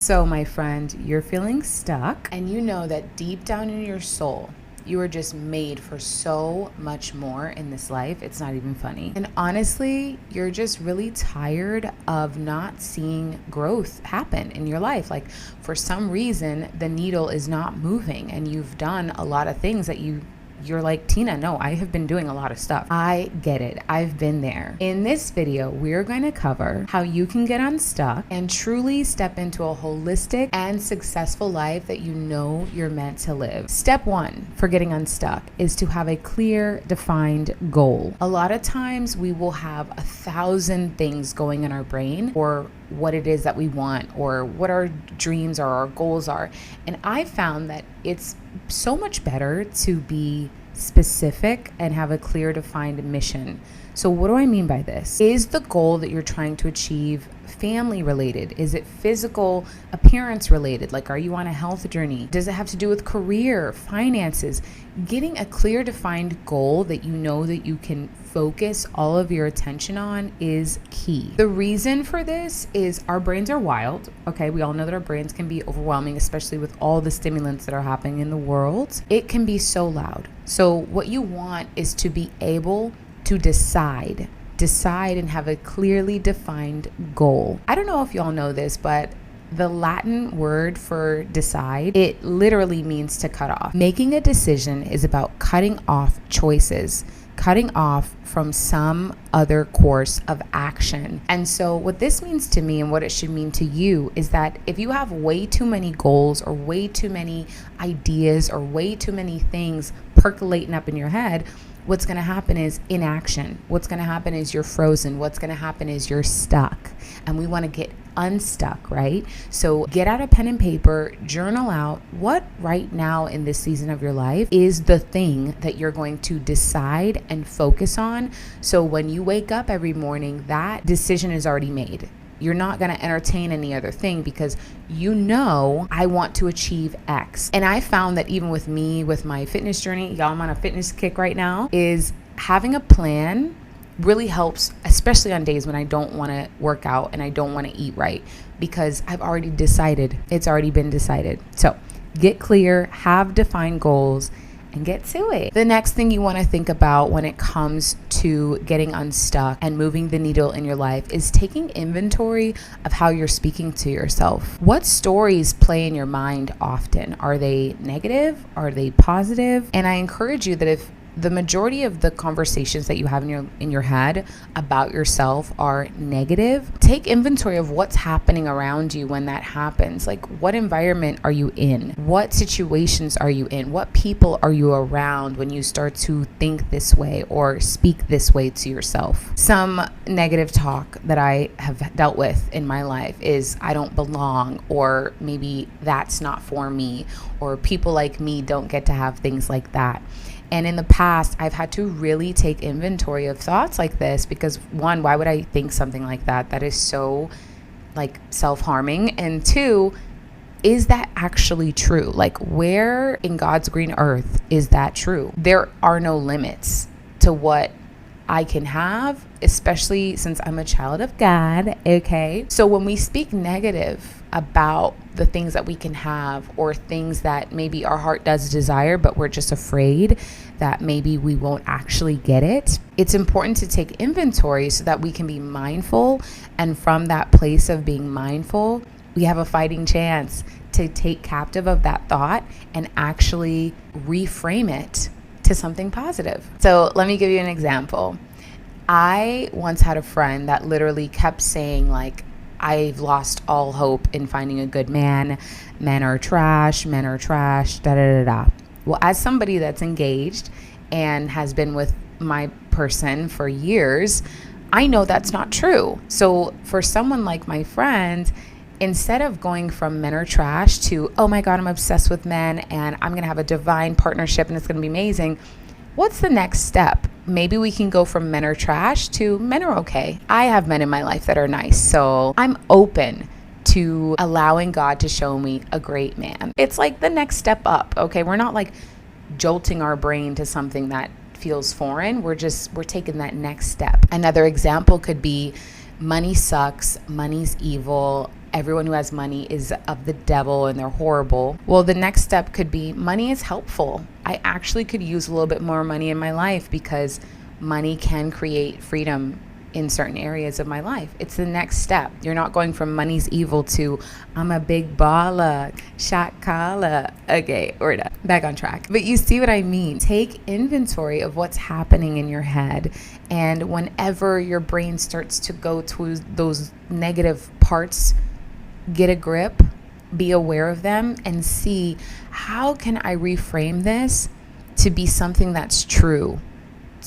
So, my friend, you're feeling stuck, and you know that deep down in your soul, you are just made for so much more in this life. It's not even funny. And honestly, you're just really tired of not seeing growth happen in your life. Like, for some reason, the needle is not moving, and you've done a lot of things that you're like, Tina, no, I have been doing a lot of stuff. I get it. I've been there. In this video, we're going to cover how you can get unstuck and truly step into a holistic and successful life that you know you're meant to live. Step one for getting unstuck is to have a clear, defined goal. A lot of times we will have 1,000 things going in our brain or what it is that we want or what our dreams or our goals are. And I found that it's so much better to be specific and have a clear defined mission. So what do I mean by this? Is the goal that you're trying to achieve family related? Is it physical appearance related? Like, are you on a health journey? Does it have to do with career, finances? Getting a clear defined goal that you know that you can focus all of your attention on is key. The reason for this is our brains are wild. Okay, we all know that our brains can be overwhelming, especially with all the stimulants that are happening in the world. It can be so loud. So what you want is to be able to decide and have a clearly defined goal. I don't know if y'all know this, but the Latin word for decide, it literally means to cut off. Making a decision is about cutting off choices, cutting off from some other course of action. And so what this means to me and what it should mean to you is that if you have way too many goals or way too many ideas or way too many things percolating up in your head, what's going to happen is inaction. What's going to happen is you're frozen. What's going to happen is you're stuck. And we want to get unstuck, right? So get out a pen and paper, journal out what right now in this season of your life is the thing that you're going to decide and focus on. So when you wake up every morning, that decision is already made. You're not going to entertain any other thing because you know I want to achieve X. And I found that even with me, with my fitness journey, y'all, I'm on a fitness kick right now, is having a plan really helps, especially on days when I don't want to work out and I don't want to eat right, because I've already decided. It's already been decided. So get clear, have defined goals, and get to it. The next thing you want to think about when it comes to getting unstuck and moving the needle in your life is taking inventory of how you're speaking to yourself. What stories play in your mind often? Are they negative? Are they positive? And I encourage you that if the majority of the conversations that you have in your head about yourself are negative, take inventory of what's happening around you when that happens. Like, what environment are you in? What situations are you in? What people are you around when you start to think this way or speak this way to yourself? Some negative talk that I have dealt with in my life is I don't belong, or maybe that's not for me, or people like me don't get to have things like that. And in the past, I've had to really take inventory of thoughts like this because, one, why would I think something like that? That is so like self-harming. And two, is that actually true? Like, where in God's green earth is that true? There are no limits to what I can have, especially since I'm a child of God, okay? So when we speak negative about the things that we can have or things that maybe our heart does desire, but we're just afraid that maybe we won't actually get it, it's important to take inventory so that we can be mindful. And from that place of being mindful, we have a fighting chance to take captive of that thought and actually reframe it to something positive. So let me give you an example. I once had a friend that literally kept saying, like, I've lost all hope in finding a good man. Men are trash, da da da da. Well, as somebody that's engaged and has been with my person for years, I know that's not true. So for someone like my friend, instead of going from men are trash to, oh my God, I'm obsessed with men and I'm going to have a divine partnership and it's going to be amazing, what's the next step? Maybe we can go from men are trash to men are okay. I have men in my life that are nice, so I'm open to allowing God to show me a great man. It's like the next step up, okay? We're not like jolting our brain to something that feels foreign. We're taking that next step. Another example could be money sucks, money's evil, everyone who has money is of the devil and they're horrible. Well, the next step could be money is helpful. I actually could use a little bit more money in my life because money can create freedom in certain areas of my life. It's the next step. You're not going from money's evil to I'm a big baller, shot caller. Okay, we're done. Back on track. But you see what I mean. Take inventory of what's happening in your head. And whenever your brain starts to go to those negative parts, get a grip, be aware of them, and see how can I reframe this to be something that's true,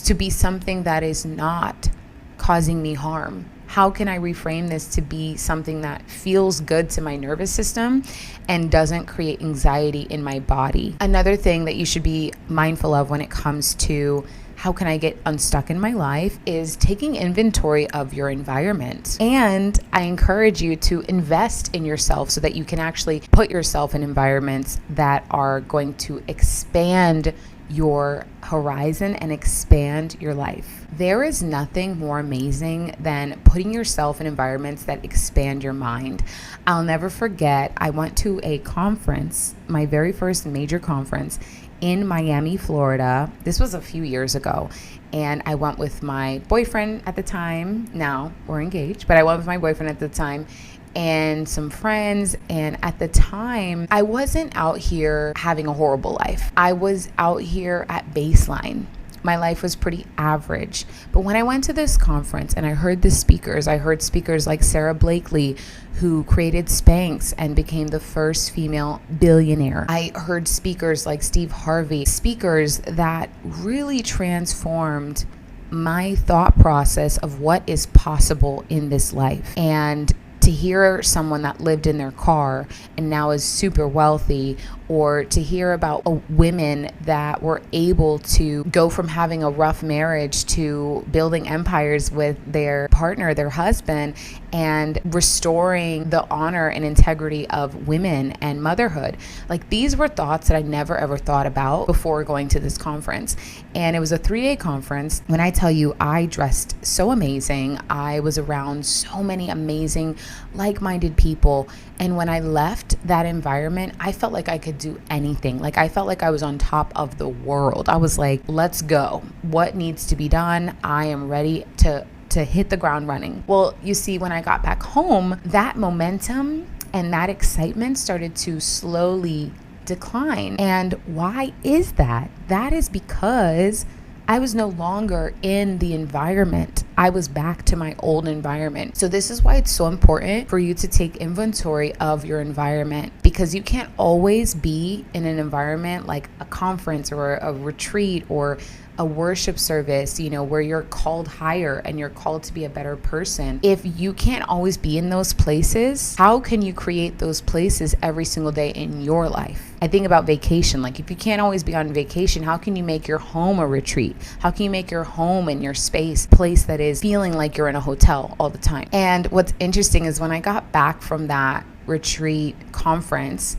to be something that is not causing me harm. How can I reframe this to be something that feels good to my nervous system and doesn't create anxiety in my body? Another thing that you should be mindful of when it comes to how can I get unstuck in my life is taking inventory of your environment. And I encourage you to invest in yourself so that you can actually put yourself in environments that are going to expand your horizon and expand your life. There is nothing more amazing than putting yourself in environments that expand your mind. I'll never forget, I went to a conference, my very first major conference in Miami, Florida. This was a few years ago. And I went with my boyfriend at the time. Now we're engaged, but I went with my boyfriend at the time and some friends. And at the time, I wasn't out here having a horrible life. I was out here at baseline. My life was pretty average. But when I went to this conference and I heard the speakers, I heard speakers like Sarah Blakely, who created Spanx and became the first female billionaire. I heard speakers like Steve Harvey, speakers that really transformed my thought process of what is possible in this life. And to hear someone that lived in their car and now is super wealthy, or to hear about women that were able to go from having a rough marriage to building empires with their partner, their husband, and restoring the honor and integrity of women and motherhood. Like, these were thoughts that I never ever thought about before going to this conference. And it was a 3-day conference. When I tell you, I dressed so amazing. I was around so many amazing, like-minded people. And when I left that environment, I felt like I could do anything. Like, I felt like I was on top of the world. I was like, let's go. What needs to be done? I am ready to hit the ground running. Well, you see, when I got back home, that momentum and that excitement started to slowly decline. And why is that? That is because I was no longer in the environment. I was back to my old environment. So this is why it's so important for you to take inventory of your environment, because you can't always be in an environment like a conference or a retreat or a worship service, where you're called higher and you're called to be a better person. If you can't always be in those places, how can you create those places every single day in your life? I think about vacation. Like, if you can't always be on vacation, how can you make your home a retreat? How can you make your home and your space a place that is feeling like you're in a hotel all the time? And what's interesting is when I got back from that retreat conference,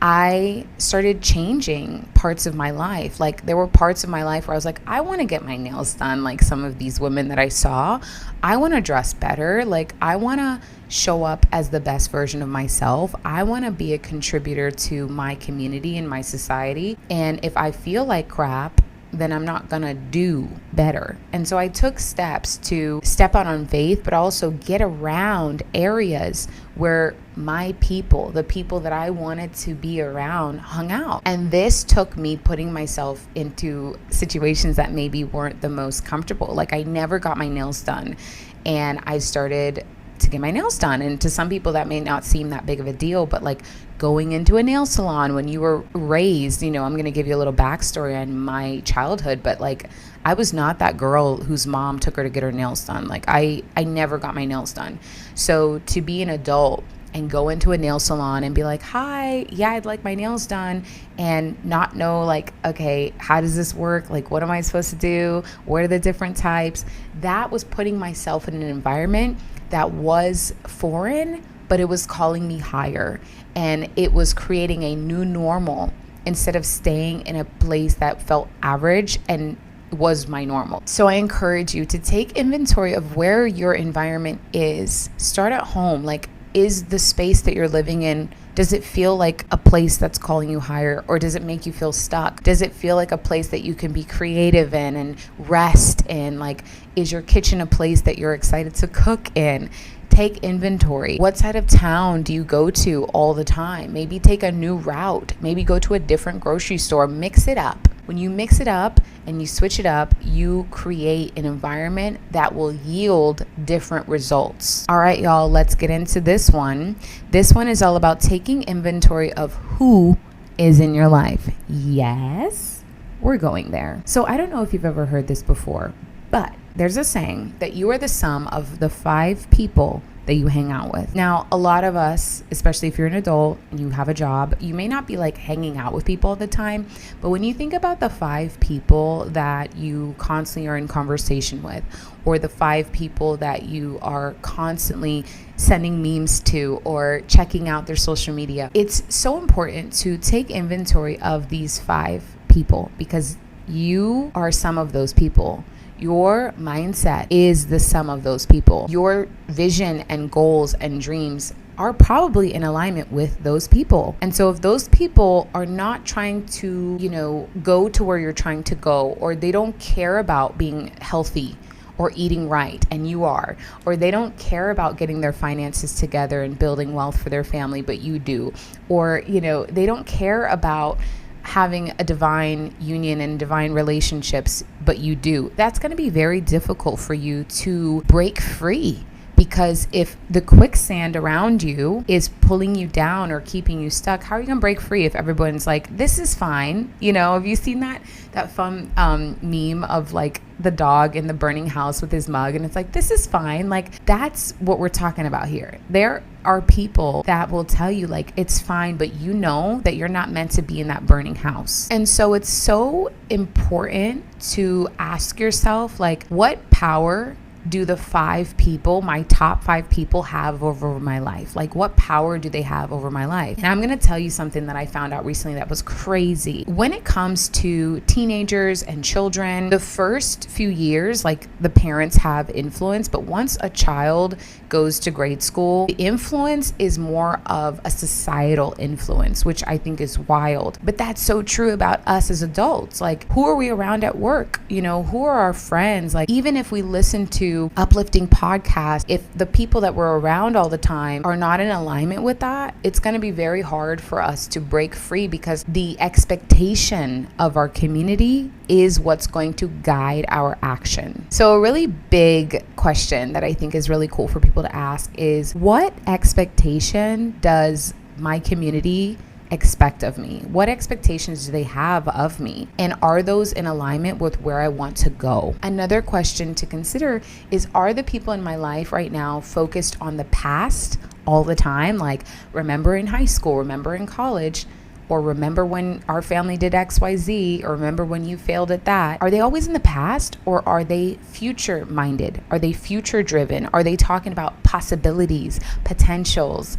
I started changing parts of my life. Like, there were parts of my life where I was like, I want to get my nails done like some of these women that I saw. I want to dress better. Like, I want to show up as the best version of myself. I want to be a contributor to my community and my society. And if I feel like crap, then I'm not gonna do better. And so I took steps to step out on faith, but also get around areas where my people, the people that I wanted to be around, hung out. And this took me putting myself into situations that maybe weren't the most comfortable. Like, I never got my nails done, and I started to get my nails done. And to some people that may not seem that big of a deal, but like going into a nail salon when you were raised, I'm going to give you a little backstory on my childhood, but like, I was not that girl whose mom took her to get her nails done. Like, I never got my nails done. So to be an adult and go into a nail salon and be like, hi, yeah, I'd like my nails done, and not know, like, okay, how does this work? Like, what am I supposed to do? What are the different types? That was putting myself in an environment that was foreign, but it was calling me higher, and it was creating a new normal instead of staying in a place that felt average and was my normal. So I encourage you to take inventory of where your environment is. Start at home. Like, Is the space that you're living in, does it feel like a place that's calling you higher, or does it make you feel stuck? Does it feel like a place that you can be creative in and rest in? Like, is your kitchen a place that you're excited to cook in? Take inventory. What side of town do you go to all the time? Maybe take a new route. Maybe go to a different grocery store. Mix it up. When you mix it up and you switch it up, you create an environment that will yield different results. All right, y'all, let's get into this one. This one is all about taking inventory of who is in your life. Yes, we're going there. So I don't know if you've ever heard this before, but there's a saying that you are the sum of the 5 people that you hang out with. Now, a lot of us, especially if you're an adult and you have a job, you may not be like hanging out with people all the time, but when you think about the 5 people that you constantly are in conversation with, or the 5 people that you are constantly sending memes to or checking out their social media, it's so important to take inventory of these 5 people, because you are some of those people. Your mindset is the sum of those people. Your vision and goals and dreams are probably in alignment with those people. And so if those people are not trying to, go to where you're trying to go, or they don't care about being healthy or eating right and you are, or they don't care about getting their finances together and building wealth for their family, but you do, or, they don't care about having a divine union and divine relationships, but you do, that's going to be very difficult for you to break free. Because if the quicksand around you is pulling you down or keeping you stuck, how are you going to break free if everyone's like, this is fine? Have you seen that fun meme of like the dog in the burning house with his mug? And it's like, this is fine. Like, that's what we're talking about here. There are people that will tell you like, it's fine, but you know that you're not meant to be in that burning house. And so it's so important to ask yourself, like, what power do the 5 people, my top 5 people, have over my life? Like, what power do they have over my life? And I'm going to tell you something that I found out recently that was crazy. When it comes to teenagers and children, the first few years, like, the parents have influence, but once a child goes to grade school, the influence is more of a societal influence, which I think is wild. But that's so true about us as adults. Like, who are we around at work? Who are our friends? Like, even if we listen to uplifting podcasts, if the people that we're around all the time are not in alignment with that, it's going to be very hard for us to break free, because the expectation of our community is what's going to guide our action. So a really big question that I think is really cool for people to ask is, what expectation does my community expect of me? What expectations do they have of me? And are those in alignment with where I want to go? Another question to consider is, are the people in my life right now focused on the past all the time? Like, remember in high school, remember in college, or remember when our family did XYZ, or remember when you failed at that. Are they always in the past, or are they future minded? Are they future driven? Are they talking about possibilities, potentials,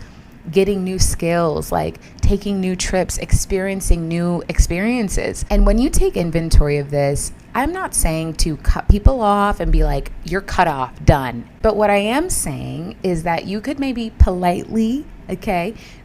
getting new skills, like taking new trips, experiencing new experiences? And when you take inventory of this, I'm not saying to cut people off and be like, you're cut off, done. But what I am saying is that you could maybe politely,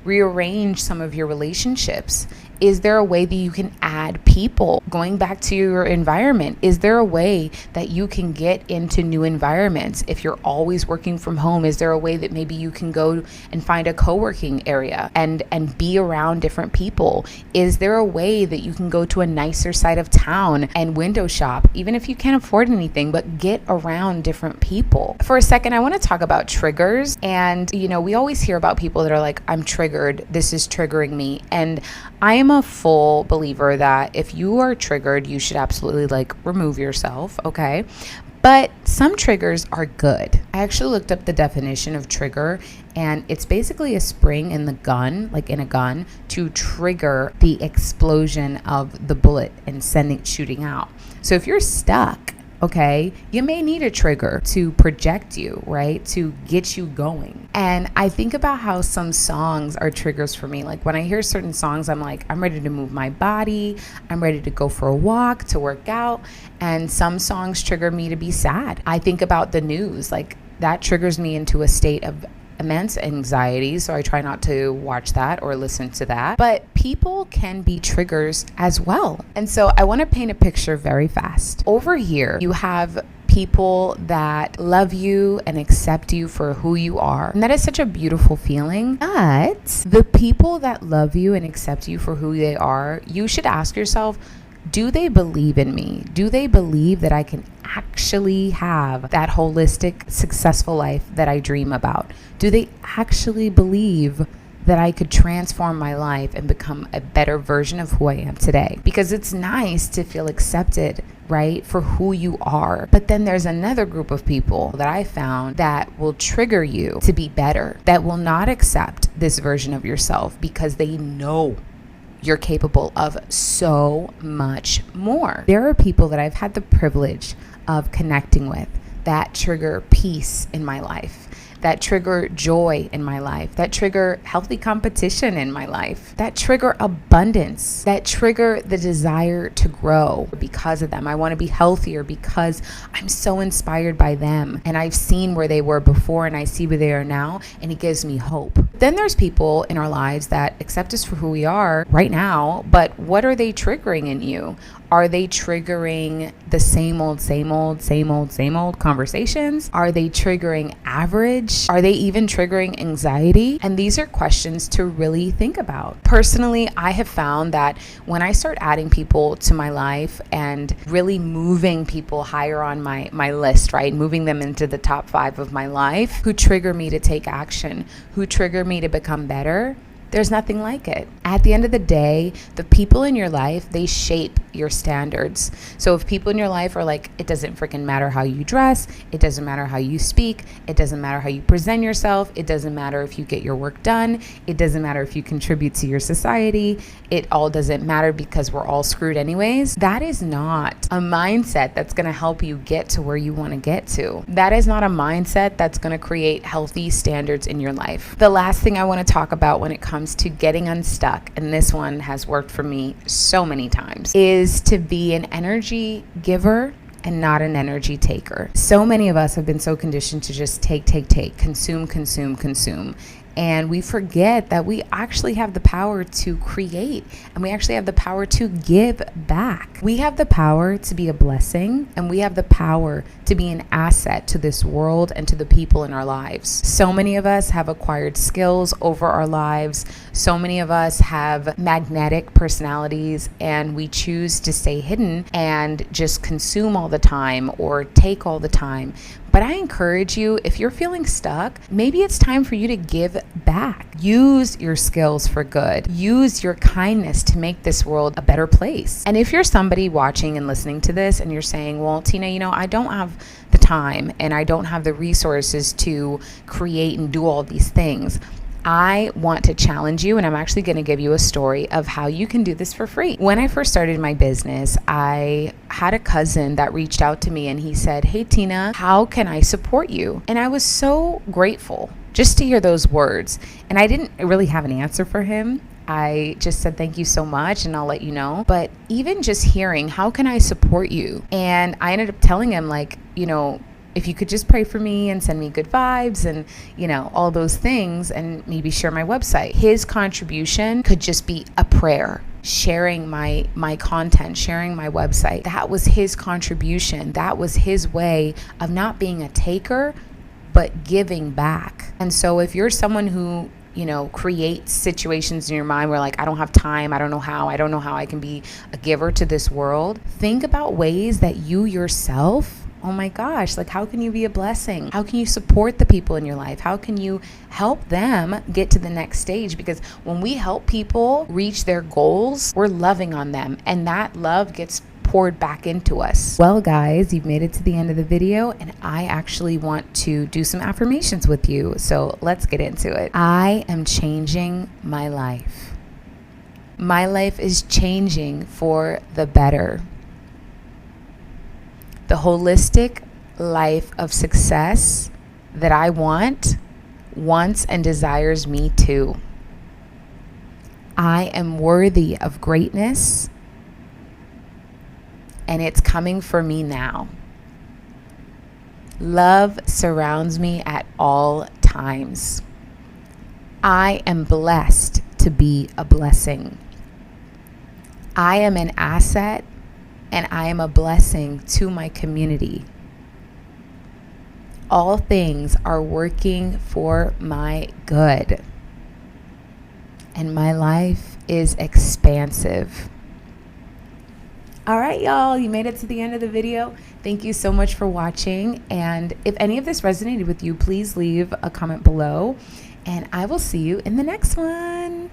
rearrange some of your relationships. Is there a way that you can add people? Going back to your environment, is there a way that you can get into new environments? If you're always working from home, is there a way that maybe you can go and find a co-working area and be around different people? Is there a way that you can go to a nicer side of town and window shop, even if you can't afford anything, but get around different people? For a second, I want to talk about triggers. And, we always hear about people that are like, I'm triggered, this is triggering me. And I am a full believer that if you are triggered, you should absolutely remove yourself, okay? But some triggers are good. I actually looked up the definition of trigger, and it's basically a spring in the gun, like in a gun, to trigger the explosion of the bullet and shooting out. So if you're stuck, okay, you may need a trigger to project you, right? To get you going. And I think about how some songs are triggers for me. Like when I hear certain songs, I'm like, I'm ready to move my body. I'm ready to go for a walk, to work out. And some songs trigger me to be sad. I think about the news, like that triggers me into a state of immense anxiety, so I try not to watch that or listen to that. But people can be triggers as well. And so I want to paint a picture very fast. Over here, you have people that love you and accept you for who you are. And that is such a beautiful feeling. But the people that love you and accept you for who they are, you should ask yourself, do they believe in me? Do they believe that I can actually have that holistic, successful life that I dream about? Do they actually believe that I could transform my life and become a better version of who I am today? Because it's nice to feel accepted, right, for who you are. But then there's another group of people that I found that will trigger you to be better, that will not accept this version of yourself because they know you're capable of so much more. There are people that I've had the privilege of connecting with that trigger peace in my life, that trigger joy in my life, that trigger healthy competition in my life, that trigger abundance, that trigger the desire to grow because of them. I want to be healthier because I'm so inspired by them. And I've seen where they were before and I see where they are now, and it gives me hope. Then there's people in our lives that accept us for who we are right now, but what are they triggering in you? Are they triggering the same old conversations? Are they triggering average? Are they even triggering anxiety? And these are questions to really think about. Personally, I have found that when I start adding people to my life and really moving people higher on my list, right? Moving them into the top 5 of my life, who trigger me to take action, who trigger me to become better, there's nothing like it. At the end of the day, the people in your life, they shape your standards. So if people in your life are like, it doesn't freaking matter how you dress, it doesn't matter how you speak, it doesn't matter how you present yourself, it doesn't matter if you get your work done, it doesn't matter if you contribute to your society, it all doesn't matter because we're all screwed anyways, that is not a mindset that's going to help you get to where you want to get to. That is not a mindset that's going to create healthy standards in your life. The last thing I want to talk about when it comes to getting unstuck, and this one has worked for me so many times, is to be an energy giver and not an energy taker. So many of us have been so conditioned to just take, consume. And we forget that we actually have the power to create, and we actually have the power to give back. We have the power to be a blessing, and we have the power to be an asset to this world and to the people in our lives. So many of us have acquired skills over our lives. So many of us have magnetic personalities, and we choose to stay hidden and just consume all the time or take all the time. But I encourage you, if you're feeling stuck, maybe it's time for you to give back. Use your skills for good. Use your kindness to make this world a better place. And if you're somebody watching and listening to this and you're saying, well, Tina, I don't have the time and I don't have the resources to create and do all these things, I want to challenge you, and I'm actually going to give you a story of how you can do this for free. When I first started my business, I had a cousin that reached out to me and he said, hey, Tina, how can I support you? And I was so grateful just to hear those words. And I didn't really have an answer for him. I just said, thank you so much, and I'll let you know. But even just hearing, how can I support you? And I ended up telling him, if you could just pray for me and send me good vibes and, all those things, and maybe share my website. His contribution could just be a prayer, sharing my content, sharing my website. That was his contribution. That was his way of not being a taker, but giving back. And so if you're someone who create situations in your mind where I don't have time, I don't know how I can be a giver to this world, think about ways that you yourself, oh my gosh, how can you be a blessing? How can you support the people in your life? How can you help them get to the next stage? Because when we help people reach their goals, we're loving on them, and that love gets poured back into us. Well, guys, you've made it to the end of the video, and I actually want to do some affirmations with you. So let's get into it. I am changing my life. My life is changing for the better. The holistic life of success that I wants and desires me too. I am worthy of greatness, and it's coming for me now. Love surrounds me at all times. I am blessed to be a blessing. I am an asset and I am a blessing to my community. All things are working for my good. And my life is expansive. All right, y'all, you made it to the end of the video. Thank you so much for watching. And if any of this resonated with you, please leave a comment below. And I will see you in the next one.